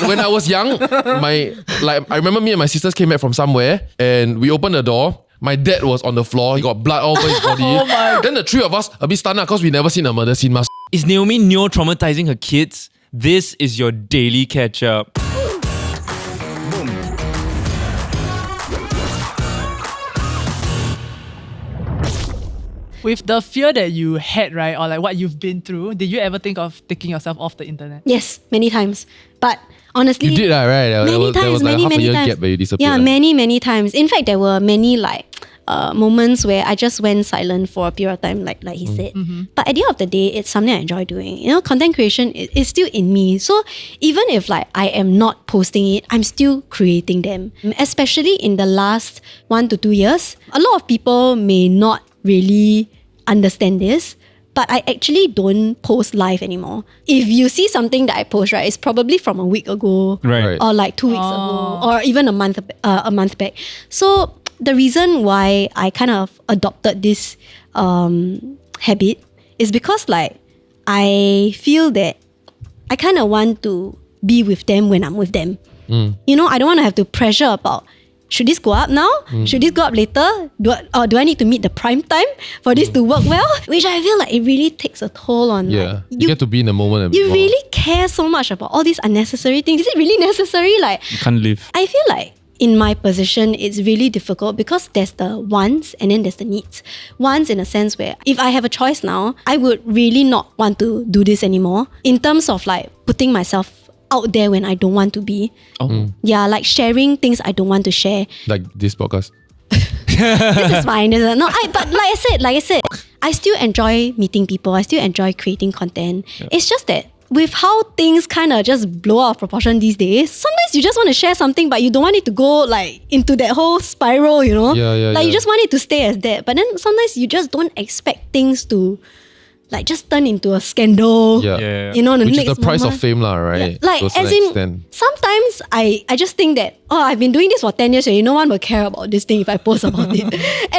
when I was young, I remember me and my sisters came back from somewhere and we opened the door. My dad was on the floor. He got blood all over his body. Then the three of us a bit stunned because we never seen a murder scene. Is Naomi Neo traumatizing her kids? This is your daily catch-up. With the fear that you had, right, or like what you've been through, did you ever think of taking yourself off the internet? Yes, many times. But honestly, you did that, right? Many times, there was like many half a year times. gap where you disappeared. Yeah, many times. In fact, there were many moments where I just went silent for a period of time, like he said. But at the end of the day, it's something I enjoy doing. You know, content creation is still in me. So even if I am not posting it, I'm still creating them. Especially in the last 1 to 2 years, a lot of people may not really understand this, but I actually don't post live anymore. If you see something that I post, right, it's probably from a week ago, Right. or like 2 weeks ago, or even a month back. So the reason why I kind of adopted this habit is because I feel that I kind of want to be with them when I'm with them. You know, I don't want to have to pressure about, should this go up now? Should this go up later? Do I need to meet the prime time for this to work well? Which I feel like it really takes a toll on. Yeah, you get to be in the moment a bit You more. really care so much about all these unnecessary things. Is it really necessary? You can't live. I feel like in my position, it's really difficult because there's the wants and then there's the needs. Wants in a sense where if I have a choice now, I would really not want to do this anymore. In terms of putting myself out there when I don't want to be. Yeah, sharing things I don't want to share. Like this podcast. This is fine. But like I said, I still enjoy meeting people. I still enjoy creating content. Yeah. It's just that with how things kind of just blow out of proportion these days, sometimes you just want to share something, but you don't want it to go into that whole spiral, you know? Yeah. You just want it to stay as that. But then sometimes you just don't expect things to just turn into a scandal. Yeah. You know, Which next is the price moment. of fame, right? Yeah. To a As certain in, extent. sometimes I just think that, I've been doing this for 10 years, so no one will care about this thing if I post about it. And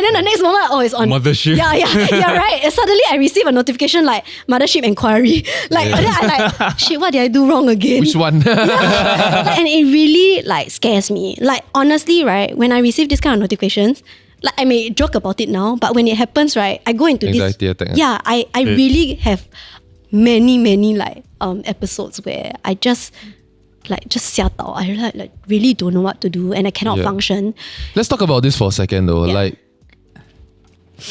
then the next moment, it's on Mothership. Yeah, right. And suddenly I receive a notification mothership inquiry. And then I'm shit, what did I do wrong again? Which one? And it really scares me. Honestly, right, when I receive this kind of notifications, I may joke about it now, but when it happens, right, I go into anxiety attack. Yeah, I really have many episodes where I just 吓到. I really don't know what to do and I cannot function. Let's talk about this for a second though. Yeah.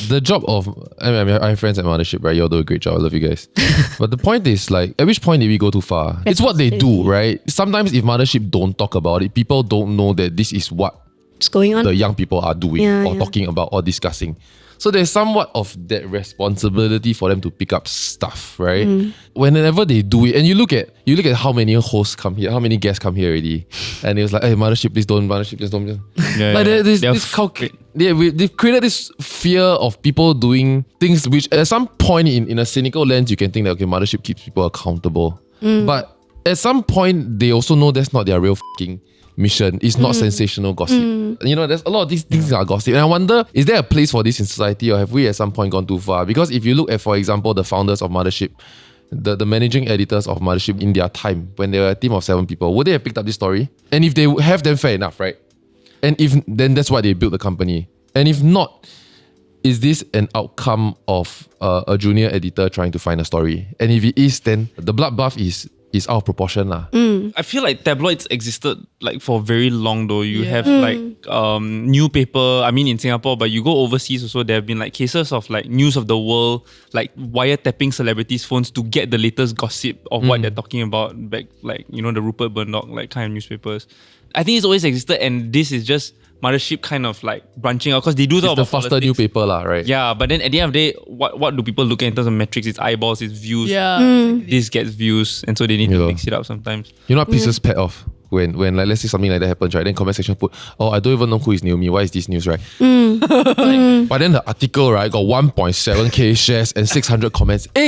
The job of, I have friends at Mothership, right? You all do a great job. I love you guys. But the point is at which point did we go too far? It's what they do, right? Sometimes if Mothership don't talk about it, people don't know that this is what What's going on? the young people are doing or talking about or discussing. So there's somewhat of that responsibility for them to pick up stuff, right? Whenever they do it, and you look at how many hosts come here, how many guests come here already, and it was hey, Mothership, please don't, Mothership, please don't. They've created this fear of people doing things which at some point in a cynical lens, you can think that, okay, Mothership keeps people accountable. But at some point, they also know that's not their real fucking mission. It's not sensational gossip. You know, there's a lot of these things that are gossip. And I wonder, is there a place for this in society, or have we at some point gone too far? Because if you look at, for example, the founders of Mothership, the managing editors of Mothership in their time, when they were a team of 7 people, would they have picked up this story? And if they have, then fair enough, right? And if then that's why they built the company. And if not, is this an outcome of a junior editor trying to find a story? And if it is, then the bloodbath is out of proportion. I feel like tabloids existed for very long though. You have newspaper, in Singapore, but you go overseas also, there have been cases of news of the world, wiretapping celebrities' phones to get the latest gossip of what they're talking about back, the Rupert Murdoch kind of newspapers. I think it's always existed, and this is just Mothership kind of branching out because they do the faster politics. newspaper, right? Yeah, but then at the end of the day, what do people look at in terms of metrics? It's eyeballs, it's views. Yeah. This gets views, and so they need to mix it up sometimes. You know what pisses pet off? When let's say something like that happens, right? Then comment section put, I don't even know who is Naomi. Why is this news, right? But then the article, right, got 1.7k shares and 600 comments. Hey,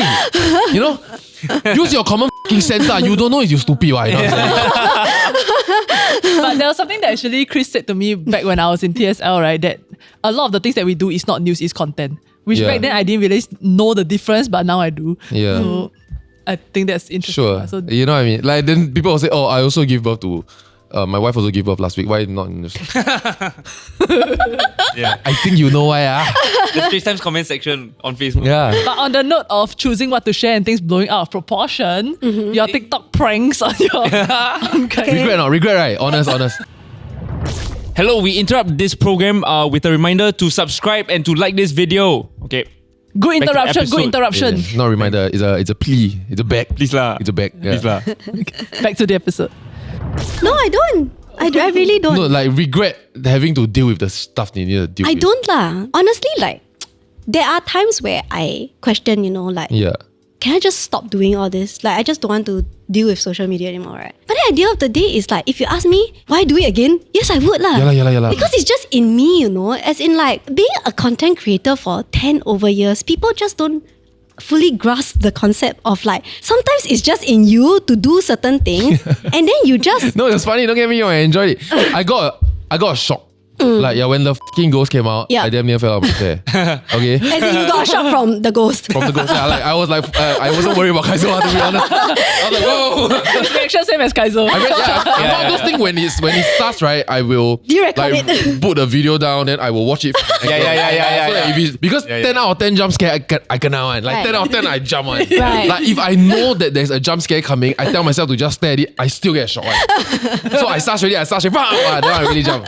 use your common sense. You don't know if you stupid, right? You know what I'm saying? But there was something that actually Chris said to me back when I was in TSL, right? That a lot of the things that we do is not news, is content. Which back then I didn't really know the difference, but now I do. Yeah. So, I think that's interesting. Sure. So You know what I mean? Like then people will say, oh, I also give birth to my wife also gave birth last week. Why not in this? Yeah. I think you know why, The Straits Times comment section on Facebook. Yeah. But on the note of choosing what to share and things blowing out of proportion, your TikTok pranks on your Regret not? Regret, right? Honest. Hello, we interrupt this program with a reminder to subscribe and to like this video. Okay. Good Back to interruption, good episode. interruption. Yeah. Not a reminder. It's a plea. It's a beg. Please lah. It's a beg. Yeah. Please lah. Back to the episode. No, I don't. I really don't. No, like regret having to deal with the stuff they need to deal I with. don't lah. Honestly, like, there are times where I question, like, Yeah. can I just stop doing all this? Like, I just don't want to deal with social media anymore, right? But the idea of the day is like, if you ask me, why do it again? Yes, I would lah. Yeah lah. Because it's just in me, as in like, being a content creator for 10 over years, people just don't fully grasp the concept of like, sometimes it's just in you to do certain things and then you just... No, it's funny. Don't get me wrong. I enjoyed it. I got a shock. Like, when the fucking ghost came out, Yeah. I damn near fell out of my chair. Okay? As in you got a shock from the ghost. From the ghost. Yeah, like, I wasn't worried about Kyzo, to be honest. I was like, whoa. Reaction same as Kyzo. I mean, I'm one of those things when it starts, right, I will Do you record like it? put the video down, then I will watch it. Yeah. So that if it's, because Yeah. 10 out of 10 jump scare, I can now one. Like Right. 10 out of 10, I jump one. Right. Like if I know that there's a jump scare coming, I tell myself to just stare at it, I still get shocked. One. So I start ready, then I really jump.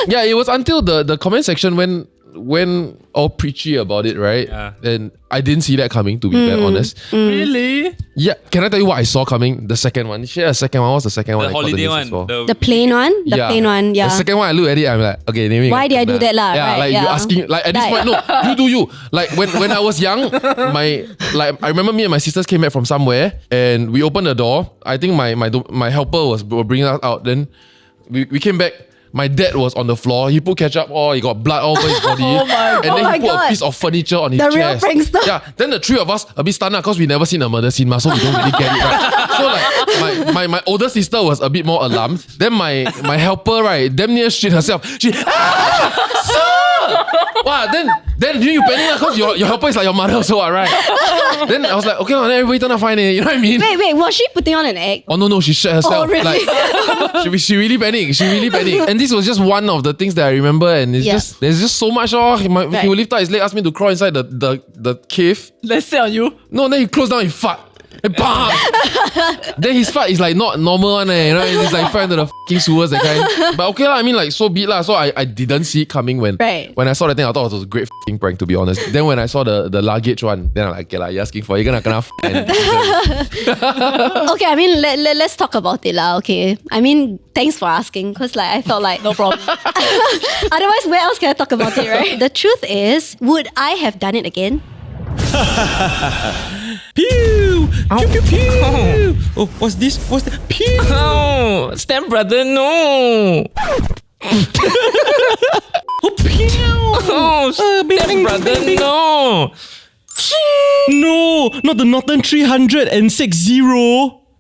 Yeah, it was until the comment section when all preachy about it, right? Yeah. And I didn't see that coming, to be very honest. Really? Yeah, can I tell you what I saw coming? The second one. Share a second one. What's the second one? The I caught holiday news one. as well? The plain one? The plain one, yeah. The second one, I look at it, I'm like, okay, naming. Why did I do that lah? Yeah, Right, like yeah. you're asking, like at this Like- point, no, you do you. Like when I was young, I remember me and my sisters came back from somewhere and we opened the door. I think my helper was bringing us out. Then we came back. My dad was on the floor. He put ketchup. He got blood all over his body. Oh my and then God. he put Oh my a piece of furniture on his The real chest. prankster. Yeah. Then the three of us a bit stunned because we never seen a murder scene, so we don't really get it. Right? So like my older sister was a bit more alarmed. Then my helper, right, damn near shit herself. She wow, then you panic because your helper is like your mother also, right? Then I was like, okay, then everybody turn out fine, you know what I mean? Wait, was she putting on an act? Oh no, she shit herself. Oh, really? Like she really panicked. And this was just one of the things that I remember. And it's there's just so much. He will lift out his leg, ask me to crawl inside the cave. Let's say on you. No, then he closed down his fart. And bam! Then his fart is like not normal one, you know, it's like fell into the fucking sewers, that kind. But okay lah, I mean like so be it lah. So I didn't see it coming when I saw the thing. I thought it was a great fucking prank, to be honest. Then when I saw the luggage one, then I'm like, okay lah, you're asking for it, you're gonna Okay, I mean, let's talk about it lah, okay? I mean, thanks for asking, because like, I felt like... No problem. Otherwise, where else can I talk about it, right? The truth is, would I have done it again? Pew! Pew, pew, pew! Oh, what's this? What's that? Pew! Oh, Stamp brother, no! Oh, pew! Oh, Stamp brother, no! No, not the Norton 360.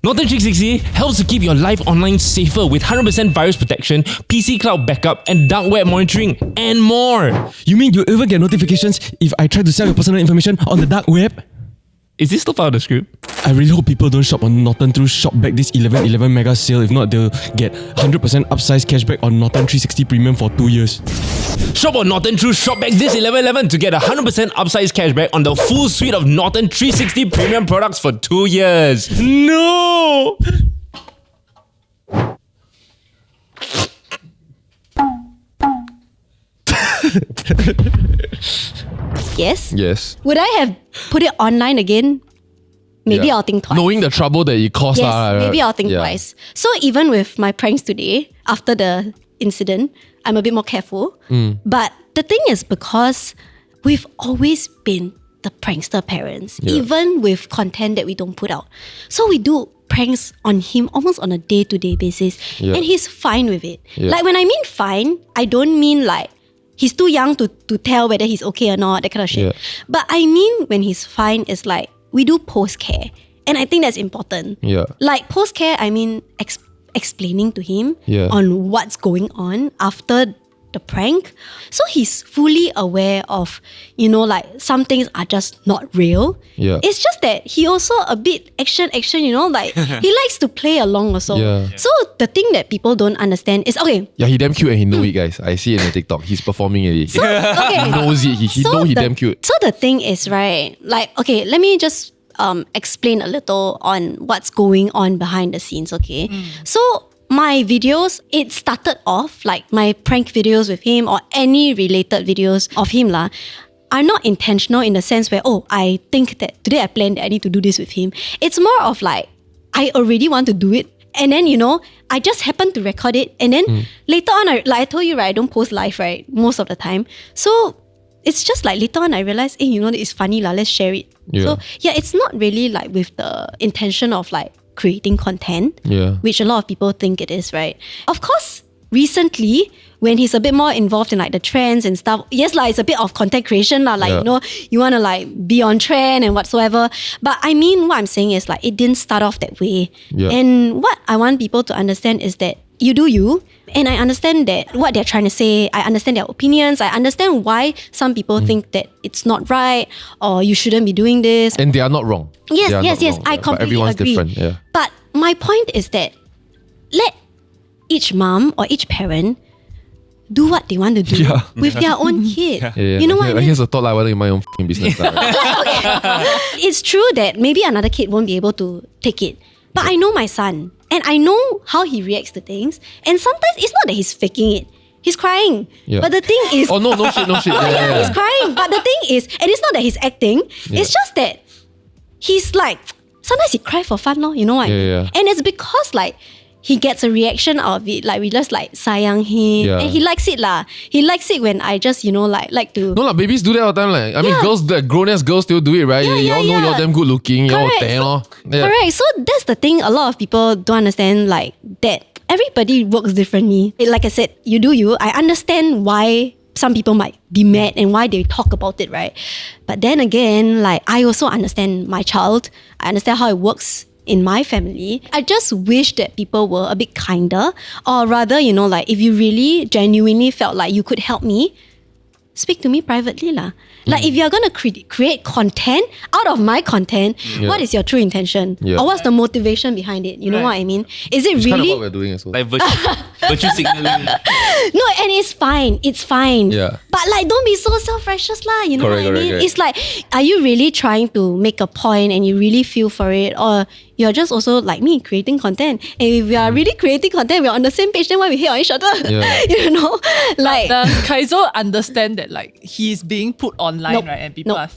Norton 360 helps to keep your live online safer with 100% virus protection, PC cloud backup, and dark web monitoring, and more. You mean you even get notifications if I try to sell your personal information on the dark web? Is this still part of the script? I really hope people don't shop on Norton through Shopback this 11/11 mega sale. If not, they'll get 100% upsize cashback on Norton 360 Premium for 2 years. Shop on Norton through Shopback this 11/11 to get 100% upsize cashback on the full suite of Norton 360 Premium products for 2 years. No! Yes? Yes. Would I have put it online again? Maybe Yeah. I'll think twice. Knowing the trouble that it caused. Yes, maybe I'll think yeah. twice. So even with my pranks today, after the incident, I'm a bit more careful. But the thing is, because we've always been the prankster parents, even with content that we don't put out. So we do pranks on him almost on a day-to-day basis. Yeah. And he's fine with it. Yeah. Like when I mean fine, I don't mean like he's too young to tell whether he's okay or not, that kind of shit. Yeah. But I mean when he's fine is like we do post-care. And I think that's important. Yeah. Like post-care, I mean explaining to him Yeah. on what's going on after the prank. So he's fully aware of, like some things are just not real. Yeah. It's just that he also a bit action, like he likes to play along also. Yeah. So the thing that people don't understand is, okay, Yeah, he damn cute and he know it, guys. I see it in the TikTok. He's performing it. so, okay. He knows it. He know he damn cute. So the thing is, right, like, okay, let me just explain a little on what's going on behind the scenes, okay? So my videos, it started off, like my prank videos with him or any related videos of him lah, are not intentional in the sense where, I think that today I planned that I need to do this with him. It's more of like, I already want to do it. And then, I just happened to record it. And then later on, I told you, right, I don't post live, right, most of the time. So it's just like later on I realized, hey, it's funny lah, let's share it. Yeah. So yeah, it's not really like with the intention of like creating content, which a lot of people think it is, right? Of course, recently, when he's a bit more involved in like the trends and stuff, yes, like it's a bit of content creation, like, you want to like be on trend and whatsoever. But I mean, what I'm saying is like, it didn't start off that way. Yeah. And what I want people to understand is that you do you, and I understand that what they're trying to say, I understand their opinions, I understand why some people think that it's not right or you shouldn't be doing this. And they are not wrong. Yes, They are not wrong, I but completely everyone's agree. different. Yeah. But my point is that let each mom or each parent do what they want to do Yeah. with their own kid. Yeah. You know what I mean? Here's a thought, like, whether in my own f***ing business. It's true that maybe another kid won't be able to take it. But I know my son and I know how he reacts to things. And sometimes it's not that he's faking it. He's crying. Yeah. But the thing is... Oh, no shit. Yeah. he's crying. But the thing is, and it's not that he's acting, it's just that he's like, sometimes he cries for fun, you know what I mean? Yeah. And it's because like, he gets a reaction out of it, like we just like sayang him, Yeah. and he likes it lah. He likes it when I just like to. No lah, babies do that all the time. Like, I mean, Yeah. girls, like, grown-ass girls still do it, right? Y'all know you're damn good looking. Y'all Correct. tan, lor. Yeah. Correct. So that's the thing. A lot of people don't understand like that. Everybody works differently. Like I said, you do you. I understand why some people might be mad and why they talk about it, right? But then again, like I also understand my child. I understand how it works in my family. I just wish that people were a bit kinder, or rather, like if you really genuinely felt like you could help me, speak to me privately lah. Like if you're gonna create content out of my content, what is your true intention? Yeah. Or what's the motivation behind it? You know what I mean? Is it It's kind of really what we're doing as well. Like virtue signaling. no? And it's fine. It's fine. Yeah. But like, don't be so self-righteous lah. You know Correct, what I mean? correct. It's like, are you really trying to make a point and you really feel for it, or you're just also like me creating content? And if we are really creating content, we're on the same page. Then why we hate on each other? Yeah. You know, like. Does Kyzo understand that like he's being put online, Nope. right? And people Nope. ask,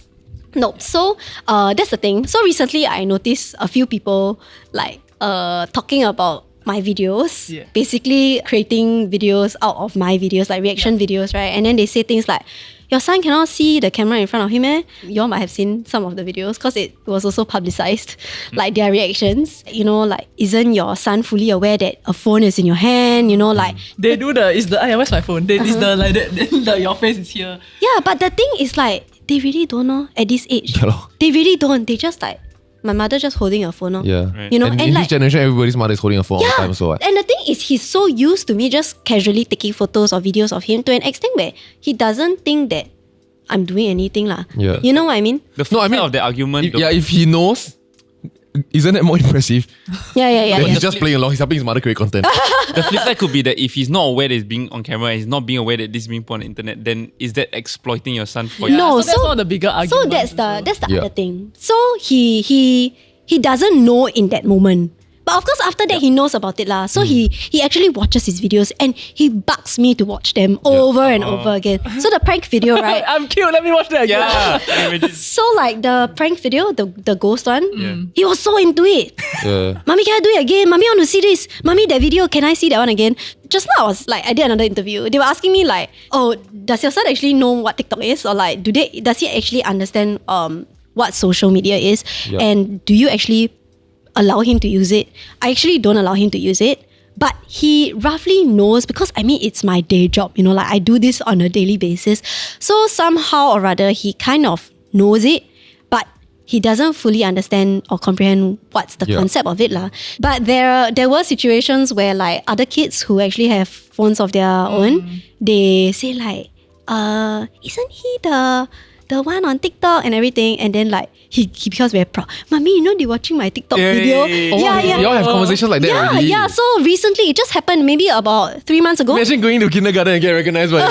No, so that's the thing. So recently I noticed a few people like talking about my videos, Yeah. basically creating videos out of my videos, like reaction videos, right? And then they say things like, your son cannot see the camera in front of him, eh? You all might have seen some of the videos because it was also publicized, like their reactions. Like, isn't your son fully aware that a phone is in your hand? Like, they do where's my phone? It's the like that, then your face is here. yeah, but the thing is like, they really don't know at this age. Yeah lor. They really don't. They just like, my mother just holding a phone. Yeah. Right. And in this generation, everybody's mother is holding a phone all the time. So and the thing is, he's so used to me just casually taking photos or videos of him to an extent where he doesn't think that I'm doing anything lah. Yeah. You know what I mean? The flip side of the argument. if he knows, isn't that more impressive? Yeah. But he's just playing along. He's helping his mother create content. The flip side could be that if he's not aware that he's being on camera and he's not being aware that this is being put on the internet, then is that exploiting your son for you? No, so that's one of the bigger arguments. So that's the Yeah. other thing. So he doesn't know in that moment. But of course, after that, he knows about it lah. So he actually watches his videos and he bugs me to watch them over and over again. So the prank video, right? I'm cute. Let me watch that again. Yeah. So like the prank video, the ghost one, Yeah. he was so into it. Yeah. Mommy, can I do it again? Mommy, I want to see this. Mommy, that video, can I see that one again? Just now, I did another interview. They were asking me like, oh, does your son actually know what TikTok is? Or like, does he actually understand what social media is? Yeah. And do you actually allow him to use it? I actually don't allow him to use it. But he roughly knows, because I mean, it's my day job, like I do this on a daily basis. So somehow or rather, he kind of knows it. But he doesn't fully understand or comprehend what's the concept of it lah. But there were situations where like other kids who actually have phones of their own, they say like, isn't he the one on TikTok and everything? And then like he becomes very proud. Mommy, they watching my TikTok video. Yeah. Y'all have conversations like that already? Yeah. So recently, it just happened maybe about 3 months ago. Imagine going to kindergarten and get recognized by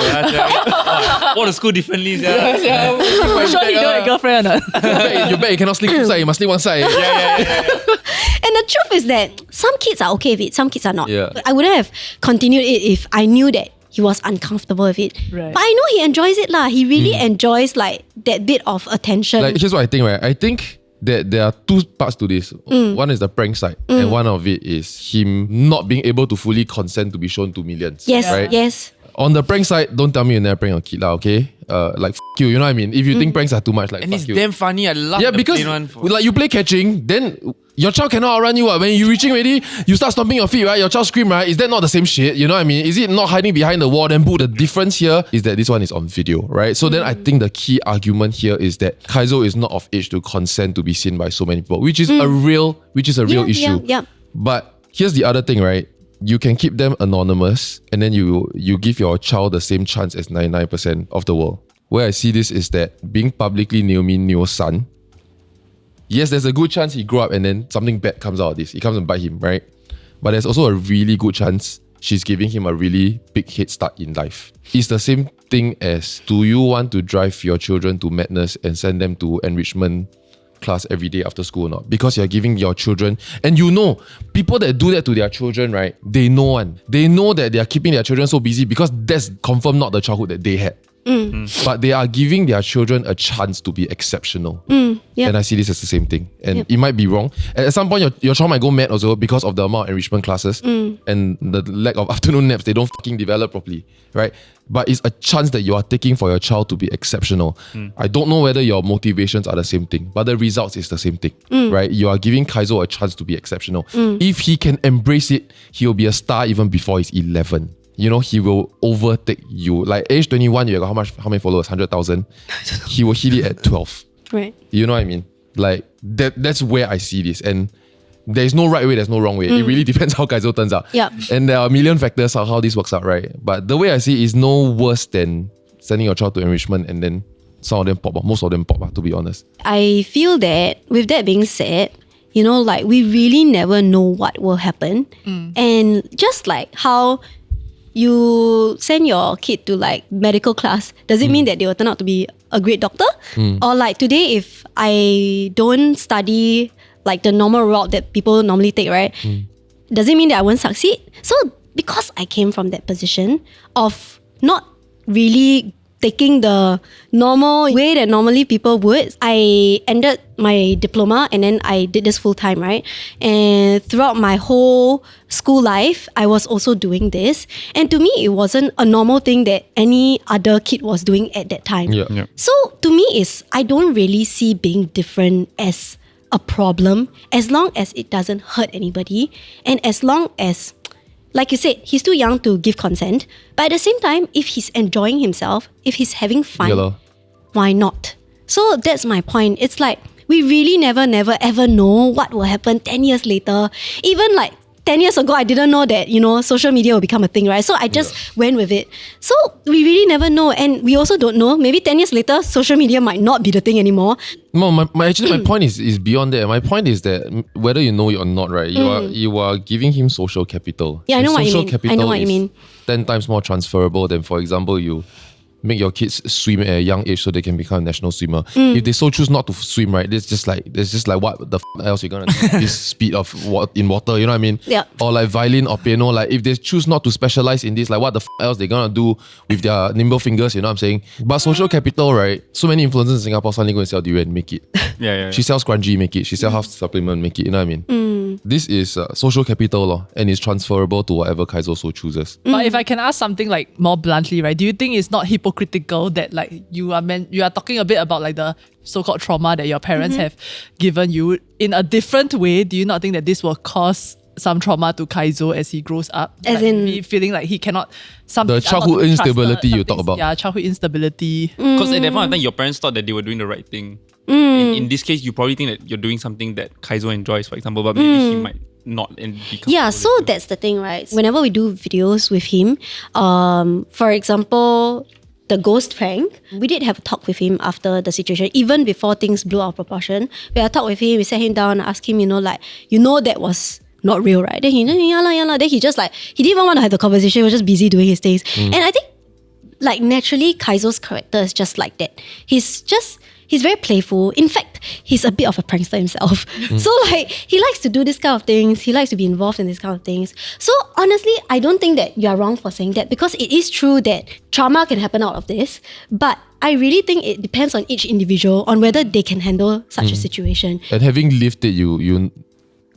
What a school differently, Sure, he don't have a girlfriend or not? You bet you cannot sleep two sides, you must sleep one side. And the truth is that some kids are okay with it, some kids are not. Yeah. I wouldn't have continued it if I knew that he was uncomfortable with it. Right. But I know he enjoys it lah. He really enjoys like that bit of attention. Like, here's what I think, right? I think that there are two parts to this. One is the prank side, and one of it is him not being able to fully consent to be shown to millions. Yes, right? yes. On the prank side, don't tell me you never prank your kid, lah, okay? Like, you, you know what I mean? If you think pranks are too much, like, And fuck it's you. damn funny. I love Yeah, the because plain one. like you play catching, then your child cannot outrun you. When you reaching already, you start stomping your feet, right? Your child scream, right? Is that not the same shit? You know what I mean? Is it not hiding behind the wall? Then the difference here is that this one is on video, right? So then I think the key argument here is that Kyzo is not of age to consent to be seen by so many people, which is a real issue. Yeah. But here's the other thing, right? You can keep them anonymous, and then you give your child the same chance as 99% of the world. Where I see this is that being publicly Naomi Neo's son, yes, there's a good chance he grew up and then something bad comes out of this. It comes and bite him, right? But there's also a really good chance she's giving him a really big head start in life. It's the same thing as, do you want to drive your children to madness and send them to enrichment class every day after school or not? Because you're giving your children, and people that do that to their children, right? They know that they are keeping their children so busy because that's confirmed not the childhood that they had. But they are giving their children a chance to be exceptional. And I see this as the same thing. And it might be wrong. And at some point, your child might go mad also because of the amount of enrichment classes and the lack of afternoon naps. They don't fucking develop properly, right? But it's a chance that you are taking for your child to be exceptional. I don't know whether your motivations are the same thing, but the results is the same thing, right? You are giving Kyzo a chance to be exceptional. If he can embrace it, he'll be a star even before he's 11. He will overtake you. Like age 21, you got how many followers? 100,000. He will hit it at 12. Right. You know what I mean? Like that's where I see this. And there's no right way, there's no wrong way. It really depends how Kyzo turns out. Yeah. And there are a million factors how this works out, right? But the way I see it is no worse than sending your child to enrichment and then some of them pop up, most of them pop up, to be honest. I feel that with that being said, like we really never know what will happen. And just like how you send your kid to like medical class, does it mean that they will turn out to be a great doctor? Or like today, if I don't study like the normal route that people normally take, right? Does it mean that I won't succeed? So because I came from that position of not really taking the normal way that normally people would, I ended my diploma and then I did this full time, right? And throughout my whole school life, I was also doing this. And to me, it wasn't a normal thing that any other kid was doing at that time. Yeah. So to me, I don't really see being different as a problem as long as it doesn't hurt anybody. And as long as, like you said, he's too young to give consent. But at the same time, if he's enjoying himself, if he's having fun, why not? So that's my point. It's like, we really never ever know what will happen 10 years later. Even like 10 years ago, I didn't know that, social media will become a thing, right? So I just went with it. So we really never know. And we also don't know, maybe 10 years later, social media might not be the thing anymore. No, my point is beyond that. My point is that whether you know it or not, right, you are giving him social capital. Yeah, I know what you social mean. capital I know what you mean. 10 times more transferable than, for example, you make your kids swim at a young age so they can become a national swimmer. If they so choose not to swim, right, there's just like what the else you're gonna do? This speed of in water, you know what I mean? Yeah. Or like violin or piano, like if they choose not to specialize in this, like what the else they gonna do with their nimble fingers, you know what I'm saying? But social capital, right? So many influencers in Singapore suddenly go and sell durian, make it. Yeah. She sells scrunchie, make it. She sells half supplement, make it. You know what I mean? This is social capital, and it's transferable to whatever Kyzo so chooses. But if I can ask something like more bluntly, right? Do you think it's not hypocritical that like you are talking a bit about like the so-called trauma that your parents have given you in a different way? Do you not think that this will cause some trauma to Kyzo as he grows up? As like in me feeling like he cannot. The childhood instability you talk about. Yeah, childhood instability. Because at that point of time, your parents thought that they were doing the right thing. In this case, you probably think that you're doing something that Kyzo enjoys, for example, but maybe he might not and be Yeah, so that's the thing, right? Whenever we do videos with him, for example, the ghost prank, we did have a talk with him after the situation, even before things blew out of proportion. We had a talk with him, we sat him down, asked him, that was not real, right? Then he, Then he just he didn't even want to have the conversation, he was just busy doing his things. And I think, naturally, Kyzo's character is just like that. He's very playful. In fact, he's a bit of a prankster himself. So he likes to do this kind of things. He likes to be involved in this kind of things. So honestly, I don't think that you are wrong for saying that, because it is true that trauma can happen out of this. But I really think it depends on each individual on whether they can handle such a situation. And having lived it, you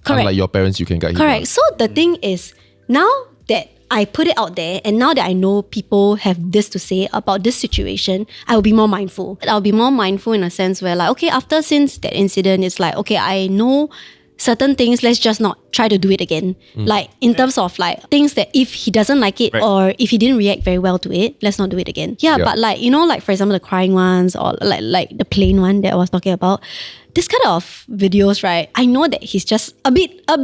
Correct. unlike your parents, you can guide him. Correct. So the thing is, now that I put it out there, and now that I know people have this to say about this situation, I will be more mindful. I'll be more mindful in a sense where since that incident, it's I know certain things, let's just not try to do it again. In terms of things that if he doesn't like it, or if he didn't react very well to it, let's not do it again. Yeah. But for example, the crying ones, or like the plain one that I was talking about, this kind of videos, right? I know that he's just a bit, I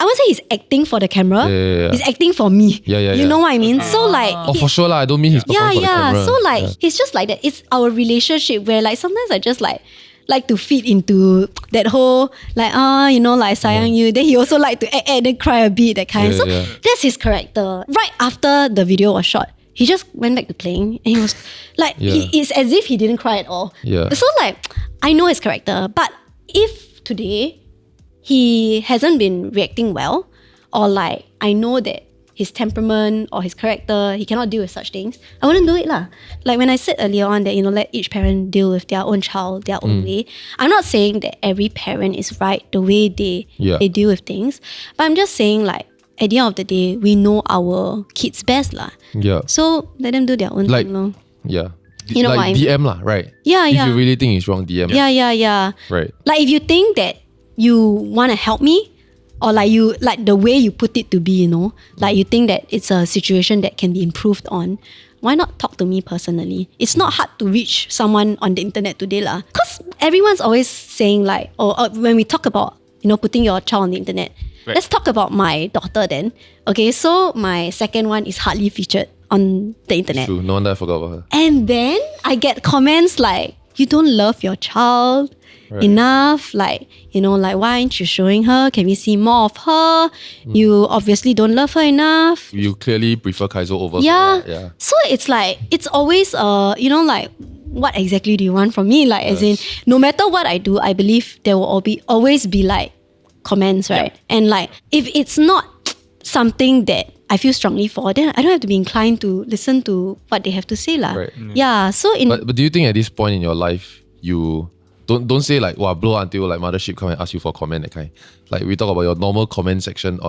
won't say he's acting for the camera. Yeah. He's acting for me. Yeah. You know what I mean? So For sure lah. I don't mean he's performing for the camera. So he's just like that. It's our relationship where sometimes I just like to feed into that whole sayang you. Then he also like to act and then cry a bit, that kind. So that's his character. Right after the video was shot, he just went back to playing, and he was it's as if he didn't cry at all. Yeah. So I know his character, but if today he hasn't been reacting well, or I know that his temperament or his character, he cannot deal with such things, I wouldn't do it lah. When I said earlier on that, let each parent deal with their own child their own way. I'm not saying that every parent is right the way they deal with things, but I'm just saying at the end of the day, we know our kids best lah. Yeah. So let them do their own thing lor. Yeah. You know what I mean? DM lah, right? Yeah. If you really think it's wrong, DM. Yeah. Right. If you think that you want to help me, or you the way you put it to be, you think that it's a situation that can be improved on, why not talk to me personally? It's not hard to reach someone on the internet today lah. Because everyone's always saying when we talk about putting your child on the internet, let's talk about my daughter then. Okay, so my second one is hardly featured on the internet. True. No wonder I forgot about her. And then I get comments you don't love your child enough. Why aren't you showing her? Can we see more of her? You obviously don't love her enough. You clearly prefer Kyzo over Yeah. her. Yeah. So it's it's always what exactly do you want from me? As in, no matter what I do, I believe there will always be comments, right? And if it's not something that I feel strongly for, then I don't have to be inclined to listen to what they have to say lah. Right. Yeah. So But do you think at this point in your life, you don't say blow until Mothership come and ask you for a comment, that kind. We talk about your normal comment section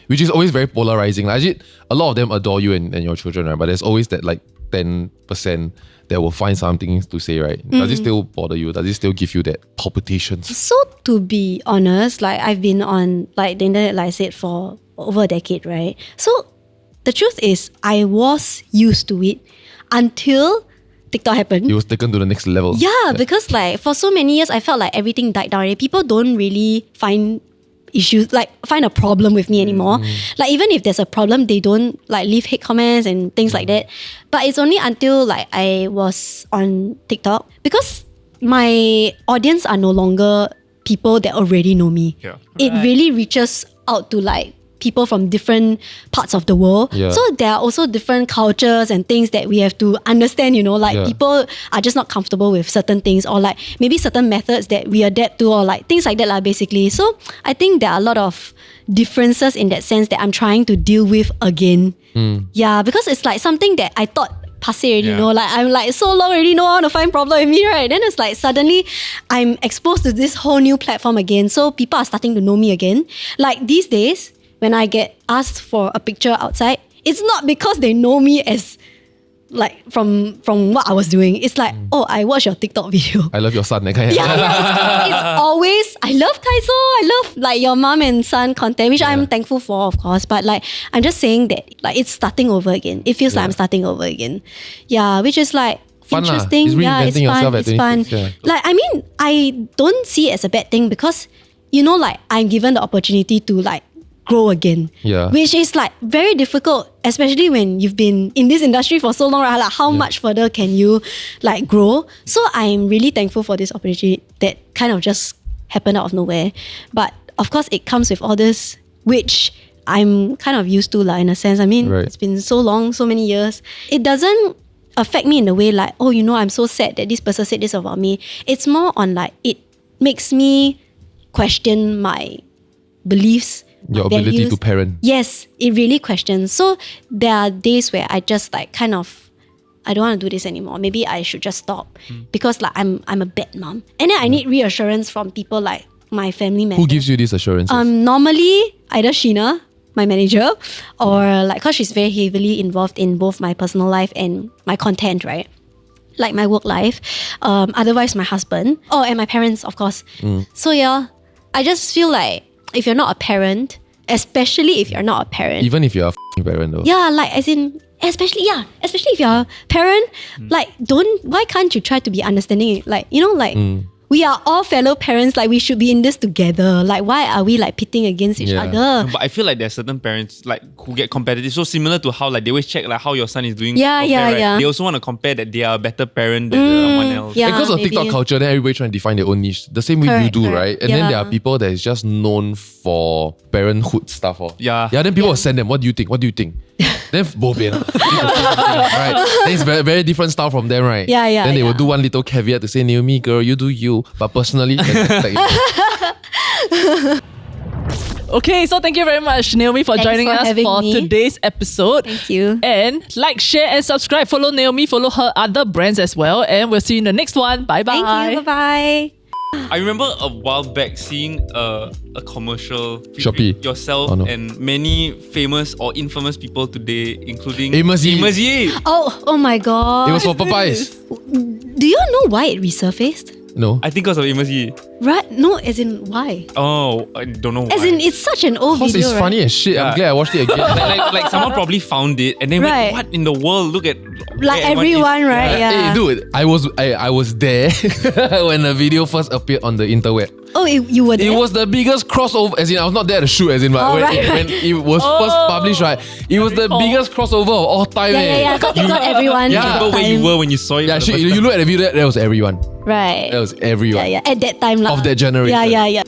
which is always very polarizing. Actually, a lot of them adore you and your children, right? But there's always that 10% that will find something to say, right? Does it still bother you? Does it still give you that palpitations? So to be honest, I've been on the internet, I said, for over a decade, right? So the truth is, I was used to it until TikTok happened. It was taken to the next level. Yeah, because for so many years, I felt everything died down. People don't really find issues, find a problem with me anymore. Even if there's a problem, they don't leave hate comments and things like that. But it's only until I was on TikTok, because my audience are no longer people that already know me. Yeah. It really reaches out to people from different parts of the world. Yeah. So there are also different cultures and things that we have to understand, people are just not comfortable with certain things, or maybe certain methods that we adapt to, or things like that basically. So I think there are a lot of differences in that sense that I'm trying to deal with again. Yeah, because it's something that I thought passe already, I'm so long already, no one to find problem with me, right? Then it's suddenly I'm exposed to this whole new platform again. So people are starting to know me again. These days, when I get asked for a picture outside, it's not because they know me as from what I was doing. It's oh, I watched your TikTok video. I love your son, that kind. It's always, I love Kyzo, I love your mom and son content, which I'm thankful for, of course. But I'm just saying that it's starting over again. It feels like I'm starting over again. Yeah, which is Fun lah. interesting. It's Yeah, it's reinventing fun. yourself at It's fun. 26, yeah. Like, I mean, I don't see it as a bad thing because, like I'm given the opportunity to like grow again. Yeah. Which is like very difficult, especially when you've been in this industry for so long, right? Like how much further can you like grow? So I'm really thankful for this opportunity that kind of just happened out of nowhere. But of course it comes with all this, which I'm kind of used to like, in a sense. I mean, Right. it's been so long, so many years. It doesn't affect me in the way like, oh, I'm so sad that this person said this about me. It's more on like, it makes me question my beliefs, Your my ability values. to parent. Yes, it really questions. So there are days where I just like kind of, I don't want to do this anymore. Maybe I should just stop because like I'm a bad mom. And then I need reassurance from people like my family members. Who gives you this assurance? Normally either Sheena, my manager, or like, cause she's very heavily involved in both my personal life and my content, right? Like my work life. Otherwise my husband. Oh, and my parents, of course. So yeah, I just feel like if you're not a parent, especially if you're not a parent, Even if you're a f***ing parent though. yeah, like as in, especially if you're a parent, like why can't you try to be understanding? Like, we are all fellow parents, like we should be in this together. Like why are we like pitting against each Yeah. other? But I feel like there are certain parents like who get competitive. So similar to how like they always check like how your son is doing. Yeah, okay, yeah, right? yeah. They also want to compare that they are a better parent than someone else. Yeah, And because of maybe. TikTok culture, then everybody trying to define their own niche. The same way you Correct, do, correct. right? And then there Yeah. are people that is just known for parenthood stuff. Yeah. Yeah, then people will send them, what do you think? What do you think? Then both right? Then it's very, very different style from them, right? Yeah, yeah, Then they will yeah. do one little caveat to say, Naomi girl, you do you. But personally, Okay, so thank you very much, Naomi, for Thanks joining for us having for me. today's episode. Thank you. And like, share, and subscribe. Follow Naomi, follow her other brands as well. And we'll see you in the next one. Bye bye. Thank you. Bye-bye. I remember a while back seeing a commercial Shopee. featuring yourself Oh, no. and many famous or infamous people today, including Amos Yee. Amos Yee. Oh my god. it was for Popeyes. Do you know why it resurfaced? No. I think because of Amos Yee. Right? No, as in why? Oh, I don't know why. As in, it's such an old Because video, it's right? funny as shit. I'm Yeah. glad I watched it again. like someone probably found it and then Right. went, what in the world? Look at Like where everyone, is." right? Yeah. Hey, dude, I was there when the video first appeared on the interweb. Oh, you were there? It was the biggest crossover, as in I was not there to shoot, as in but Oh, when, right, when it was first published, right? It was the biggest crossover of all time. Yeah, because it got everyone. Yeah. at that Remember where you time. were when you saw it? Yeah, for the shit, first you look at the video, that was everyone. Right. That was everyone. Yeah. At that time. Of that generation. Yeah.